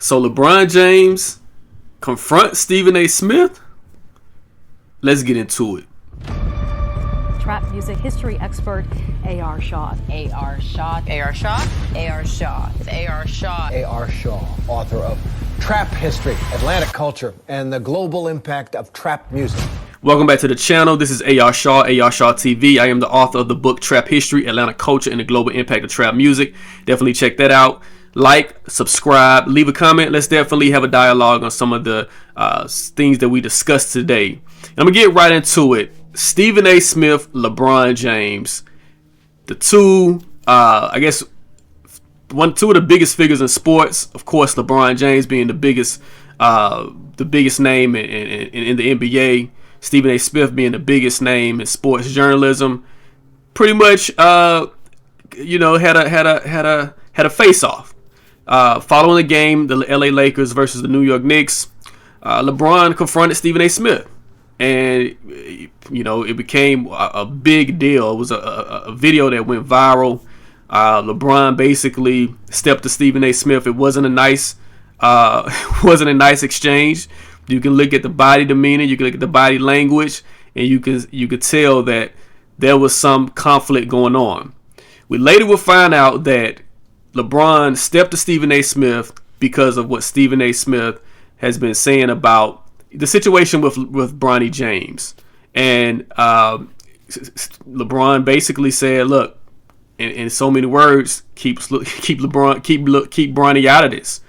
So LeBron James confronts Stephen A. Smith. Let's get into it. Trap music history expert A.R. Shaw. A.R. Shaw. A.R. Shaw. A.R. Shaw. It's A.R. Shaw. A.R. Shaw, author of Trap History, Atlantic Culture, and the Global Impact of Trap Music. Welcome back to the channel. This is A.R. Shaw, A.R. Shaw TV. I am the author of the book Trap History, Atlantic Culture, and the Global Impact of Trap Music. Definitely check that out. Like, subscribe, leave a comment. Let's definitely have a dialogue on some of the things that we discussed today. And I'm going to get right into it. Stephen A. Smith, LeBron James, the two, two of the biggest figures in sports. Of course, LeBron James being the biggest name in the NBA. Stephen A. Smith being the biggest name in sports journalism. Pretty much, had a face-off. Following the game, the LA Lakers versus the New York Knicks, LeBron confronted Stephen A. Smith. And, it became a big deal. It was a video that went viral. LeBron basically stepped to Stephen A. Smith. It wasn't a nice exchange. You can look at the body demeanor, you can look at the body language, and you could tell that there was some conflict going on. We later will find out that LeBron stepped to Stephen A. Smith because of what Stephen A. Smith has been saying about the situation with Bronny James. And LeBron basically said, look, in so many words, keep Bronny out of this.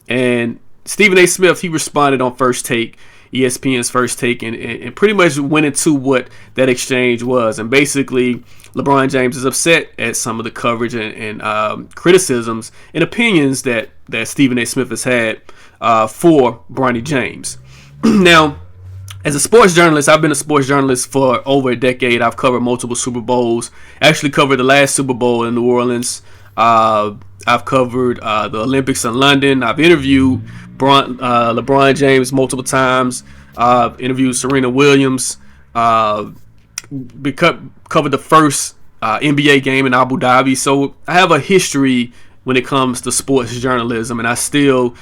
And Stephen A. Smith, he responded on First Take, ESPN's First Take, and pretty much went into what that exchange was. And basically, LeBron James is upset at some of the coverage and criticisms and opinions that Stephen A. Smith has had for Bronny James. Now, as a sports journalist, I've been a sports journalist for over a decade. I've covered multiple Super Bowls. Actually covered the last Super Bowl in New Orleans. I've covered the Olympics in London. I've interviewed LeBron James multiple times. I've interviewed Serena Williams. Covered the first NBA game in Abu Dhabi. So I have a history when it comes to sports journalism, and I still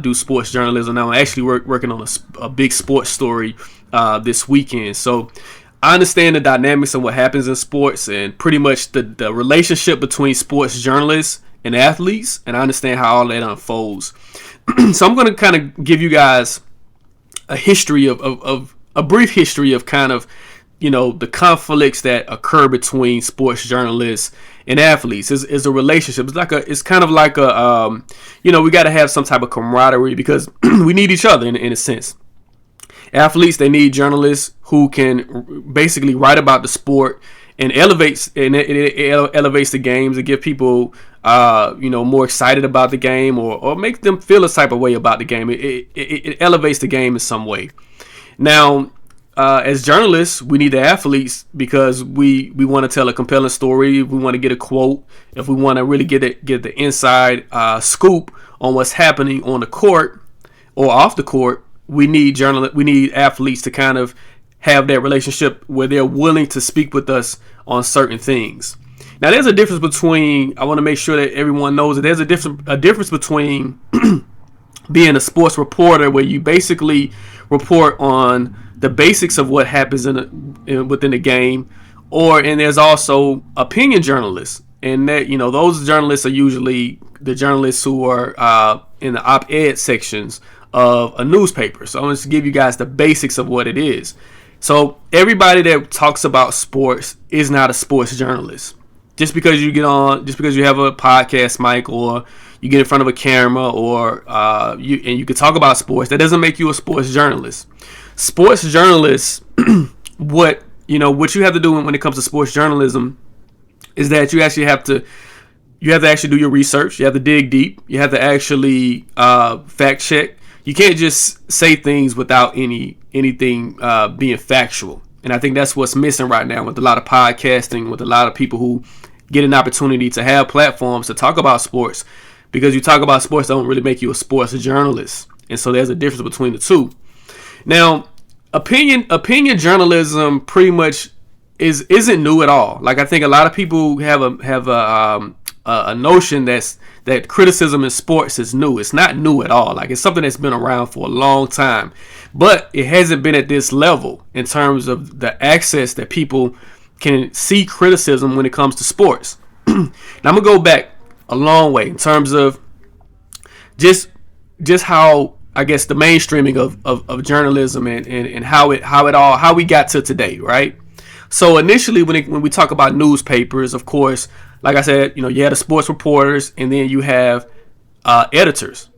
do sports journalism now. I'm actually working on a big sports story this weekend. So I understand the dynamics of what happens in sports and pretty much the relationship between sports journalists and athletes, and I understand how all that unfolds. So I'm going to kind of give you guys a history of a brief history of kind of, the conflicts that occur between sports journalists and athletes. Is a relationship. It's kind of like a we got to have some type of camaraderie because we need each other in a sense. Athletes, they need journalists who can basically write about the sport and it elevates the games and give people more excited about the game or make them feel a type of way about the game. It elevates the game in some way. Now, as journalists, we need the athletes because we want to tell a compelling story. We want to get a quote. If we want to really get the inside scoop on what's happening on the court or off the court, we need athletes to kind of have that relationship where they're willing to speak with us on certain things. Now, there's a difference between. I want to make sure that everyone knows that there's a difference between being a sports reporter, where you basically report on the basics of what happens within the game, and there's also opinion journalists, and that those journalists are usually the journalists who are in the op-ed sections of a newspaper. So I'm going to give you guys the basics of what it is. So everybody that talks about sports is not a sports journalist. Just because you have a podcast mic or you get in front of a camera or you can talk about sports, that doesn't make you a sports journalist. Sports journalists, what you have to do when it comes to sports journalism is that you have to actually do your research. You have to dig deep. You have to actually fact check. You can't just say things without anything being factual. And I think that's what's missing right now with a lot of podcasting, with a lot of people who get an opportunity to have platforms to talk about sports. Because you talk about sports, don't really make you a sports journalist. And so there's a difference between the two. Now, opinion journalism pretty much isn't new at all. Like, I think a lot of people have a a notion that criticism in sports is new. It's not new at all. Like, it's something that's been around for a long time, but it hasn't been at this level in terms of the access that people can see criticism when it comes to sports. Now I'm gonna go back a long way in terms of just how, I guess, the mainstreaming of journalism and how we got to today, right? So initially, when we talk about newspapers, of course, like I said, you had the sports reporters, and then you have editors.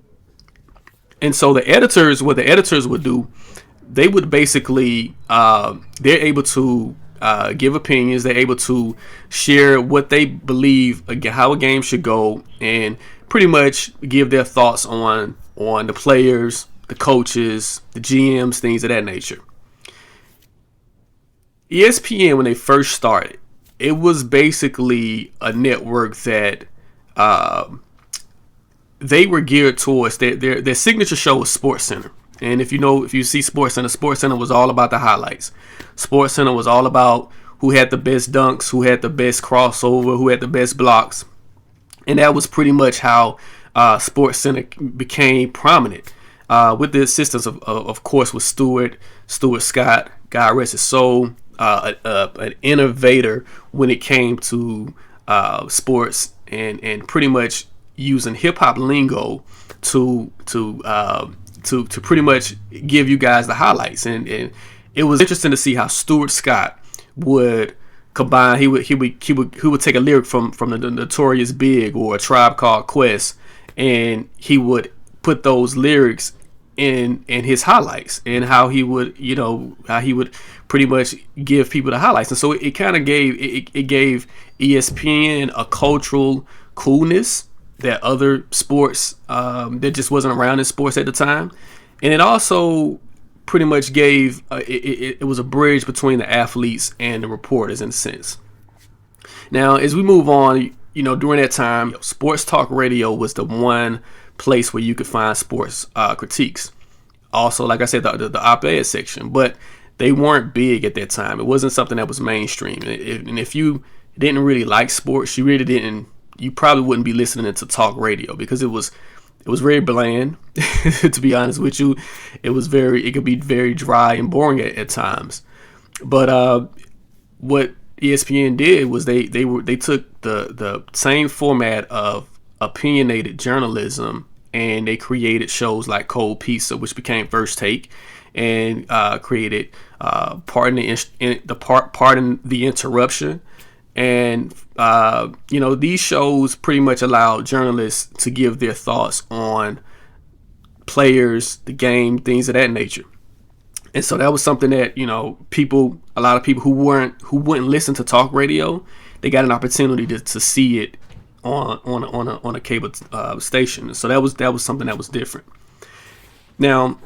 And so what the editors would do, they would basically, they're able to give opinions. They're able to share what they believe, how a game should go, and pretty much give their thoughts on the players, the coaches, the GMs, things of that nature. ESPN, when they first started, it was basically a network that they were geared towards. Their signature show was SportsCenter. And if you see SportsCenter was all about the highlights. SportsCenter was all about who had the best dunks, who had the best crossover, who had the best blocks. And that was pretty much how SportsCenter became prominent, with the assistance of course, with Stuart Scott, God rest his soul, an innovator when it came to sports and pretty much using hip hop lingo to pretty much give you guys the highlights. And it was interesting to see how Stuart Scott would combine. He would take a lyric from the Notorious Big or A Tribe Called Quest, and he would put those lyrics in his highlights, and how he would pretty much give people the highlights. And so it kind of gave ESPN a cultural coolness that other sports that just wasn't around in sports at the time. And it also pretty much gave it was a bridge between the athletes and the reporters, in a sense. Now, as we move on, during that time, sports talk radio was the one place where you could find sports critiques. Also, like I said, the op-ed section, but they weren't big at that time. It wasn't something that was mainstream. And if you didn't really like sports, you probably wouldn't be listening to talk radio, because it was very bland. To be honest with you, it could be very dry and boring at times. But what ESPN did was they took the same format of opinionated journalism, and they created shows like Cold Pizza, which became First Take, and created Pardon the Interruption. And these shows pretty much allowed journalists to give their thoughts on players, the game, things of that nature. And so that was something that a lot of people who wouldn't listen to talk radio, they got an opportunity to see it on a cable station. So that was something that was different. Now,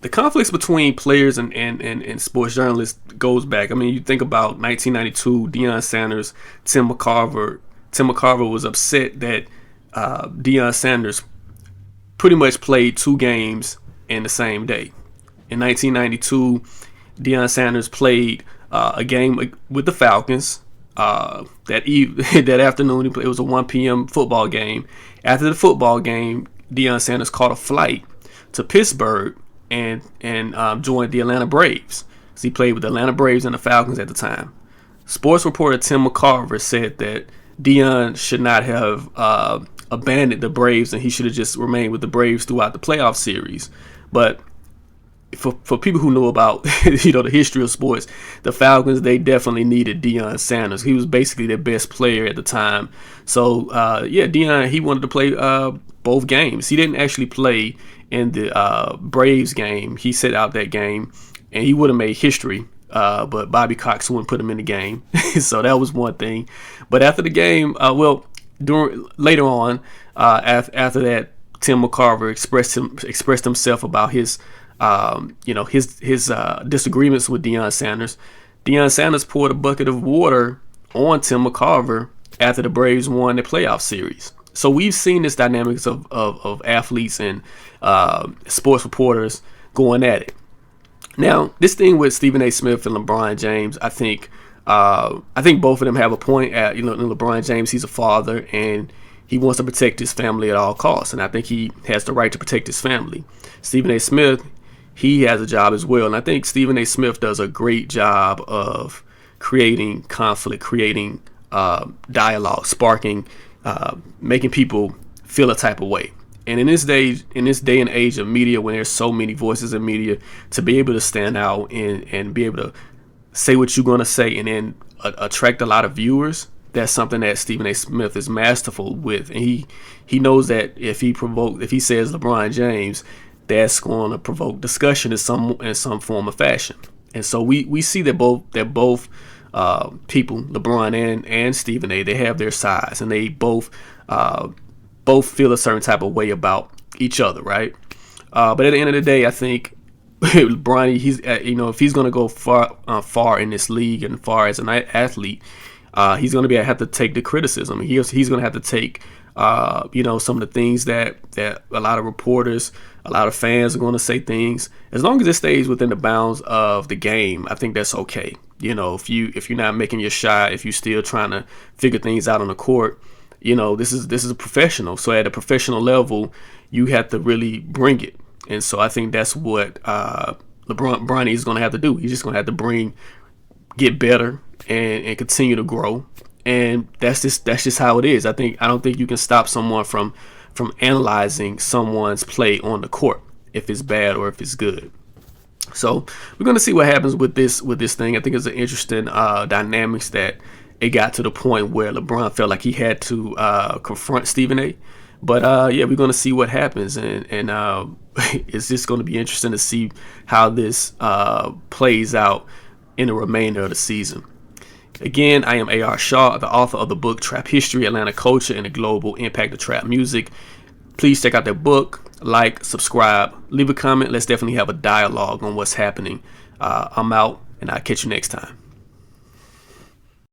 the conflicts between players and sports journalists goes back. I mean, you think about 1992, Deion Sanders, Tim McCarver. Tim McCarver was upset that Deion Sanders pretty much played 2 games in the same day. In 1992, Deion Sanders played a game with the Falcons. That afternoon, it was a 1 p.m. football game. After the football game, Deion Sanders caught a flight to Pittsburgh and joined the Atlanta Braves. So he played with the Atlanta Braves and the Falcons at the time. Sports reporter Tim McCarver said that Deion should not have abandoned the Braves, and he should have just remained with the Braves throughout the playoff series. But for people who know about the history of sports, the Falcons, they definitely needed Deion Sanders. He was basically their best player at the time. So Deion, he wanted to play both games. He didn't actually play in the Braves game. He set out that game, and he would have made history, but Bobby Cox wouldn't put him in the game. So that was one thing. But after the game, later on, after that, Tim McCarver expressed himself about his disagreements with Deion Sanders. Deion Sanders poured a bucket of water on Tim McCarver after the Braves won the playoff series. So we've seen this dynamics of athletes and sports reporters going at it. Now, this thing with Stephen A. Smith and LeBron James, I think I think both of them have a point. LeBron James, he's a father, and he wants to protect his family at all costs, and I think he has the right to protect his family. Stephen A. Smith, he has a job as well, and I think Stephen A. Smith does a great job of creating conflict, creating dialogue, sparking, making people feel a type of way. And in this day and age of media, when there's so many voices in media, to be able to stand out and be able to say what you're going to say and then attract a lot of viewers, that's something that Stephen A. Smith is masterful with. And he knows that if he says LeBron James, that's going to provoke discussion in some form of fashion. And so we see that both people, LeBron and Stephen A., they have their sides, and they both feel a certain type of way about each other, right? But at the end of the day, I think LeBron, if he's going to go far in this league and far as an athlete, he's going to have to take the criticism. He's going to have to take some of the things that a lot of reporters, a lot of fans are going to say things. As long as it stays within the bounds of the game, I think that's okay. If you're not making your shot, if you're still trying to figure things out on the court, this is a professional. So at a professional level, you have to really bring it. And so I think that's what LeBron is going to have to do. He's just going to have to get better and continue to grow. And that's just how it is. I don't think you can stop someone from analyzing someone's play on the court, if it's bad or if it's good. So we're going to see what happens with this thing. I think it's an interesting dynamics that it got to the point where LeBron felt like he had to confront Stephen A. But we're going to see what happens, and it's just going to be interesting to see how this plays out in the remainder of the season. Again, I am A.R. Shaw, the author of the book Trap History, Atlanta Culture, and the Global Impact of Trap Music. Please check out that book, like, subscribe, leave a comment. Let's definitely have a dialogue on what's happening. I'm out, and I'll catch you next time.